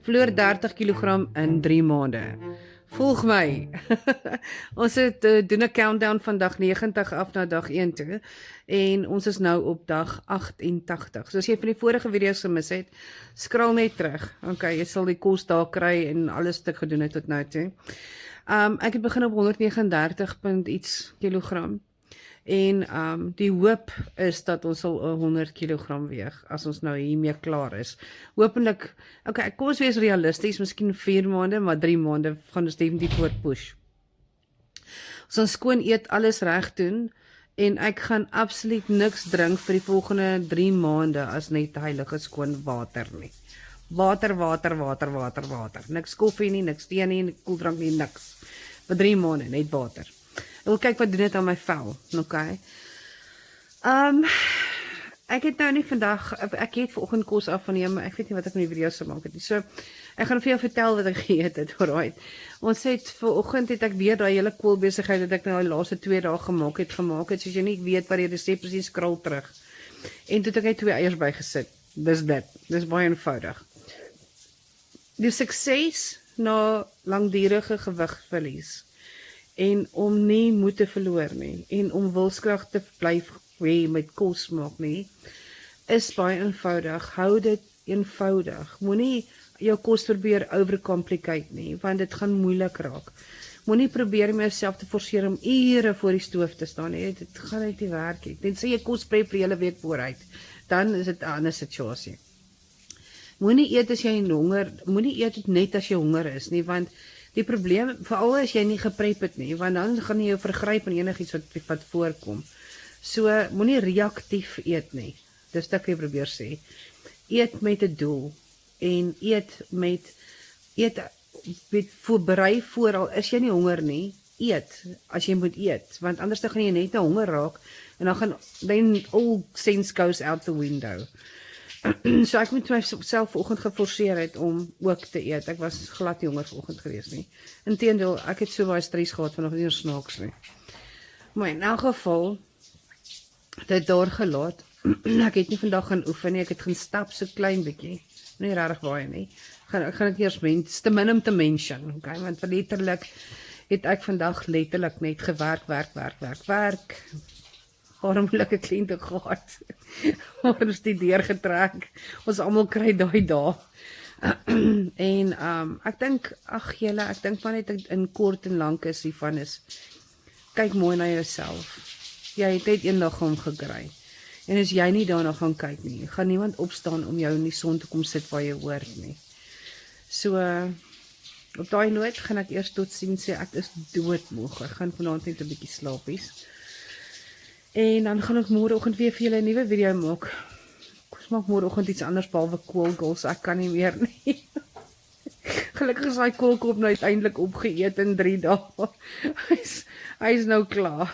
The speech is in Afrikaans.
Verloor 30 kg in 3 maande. Volg my. Ons het doen 'n countdown van dag 90 af na dag 1 toe en ons is nou op dag 88. So as jy van die vorige video's gemis het, skraal net terug. Okay, jy sal die kos daar kry en alles wat ek gedoen het tot nou toe. Ek het begin op 139 punt iets kilogram. En die hoop is dat ons sal 100 kg weeg as ons nou hiermee klaar is. Hoopelik, okay, kom ons wees realisties, miskien 4 maande, maar 3 maande gaan ons definitief voortpush. Ons gaan skoon eet, alles reg doen en ek gaan absoluut niks drink vir die volgende 3 maande as net heilige skoon water nie. Water. Niks koffie nie, niks tee nie, koeldrank nie, niks. Vir 3 maande net water. Ek wil kyk wat doen dit aan my vel, okay? Ek het nou nie vandag, ek het vanoggend kos afgeneem, maar ek weet nie wat ek met die video's gemaak het nie. So, ek gaan vir jou vertel wat ek geëet het, alright. Ons het vanoggend het ek weer daai hele koolbesigheid wat ek nou die laaste 2 dae gemaak het, soos jy nie weet wat die resep is, skrol terug. En toe het ek net 2 eiers bygesit. Dis baie eenvoudig. Die sukses na langdurige gewigverlies en om nie moed te verloor nie en om wilskrag te bly hê met kos maak nie, is baie eenvoudig. Hou dit eenvoudig. Moenie jou kos probeer overcomplicate nie, want dit gaan moeilik raak. Moenie probeer om jouself te forceer om ure voor die stoof te staan nie. Dit gaan net nie werk nie. Tensy jy kos prep vir hele week vooruit, dan is dit 'n ander situasie. Moenie eet as jy honger, moenie eet net as jy honger is nie, want die probleem, veral as jy nie geprep het nie, want dan gaan jy jou vergryp in enigiets wat voorkom. So, moenie reaktief eet nie. Dis wat ek probeer sê. Eet met 'n doel en eet voorberei vooral, is jy nie honger nie, eet as jy moet eet, want anders dan gaan jy net honger raak en dan gaan then all sense goes out the window. So ek moet myself vanoggend geforseer het om ook te eet. Ek was glad nie honger vanoggend gewees nie. Inteendeel, ek het so baie stres gehad vanoggend, nie snaaks nie. Maar in elk geval, dit daar gelaat. Ek het nie vandag gaan oefen nie, ek het gaan stap so klein bietjie. Nie regtig baie nie. Ek gaan dit eers te minimum te mention, okay? Want letterlik het ek vandag letterlik net gewerk. Armoelike kliënte gehad. Ons die deur getrek. Ons almal kry daai dae. En ek dink, ek dink maar net in kort en lank is hiervan is, kyk mooi na jouself. Jy het net eendag hom gekry. En as jy nie daarna gaan kyk nie, gaan niemand opstaan om jou in die son te kom sit waar jy hoort nie. So, op daai noot gaan ek eers totsiens sê, ek is doodmoeg. Ek gaan vanaand net 'n bietjie slaapies. En dan gaan ek môreoggend weer vir julle 'n nuwe video maak. Ek maak môreoggend iets anders behalwe koolkos, ek kan nie meer nie. Gelukkig is hy koolkop nou uiteindelik opgeëet in 3 dae. Hy is nou klaar.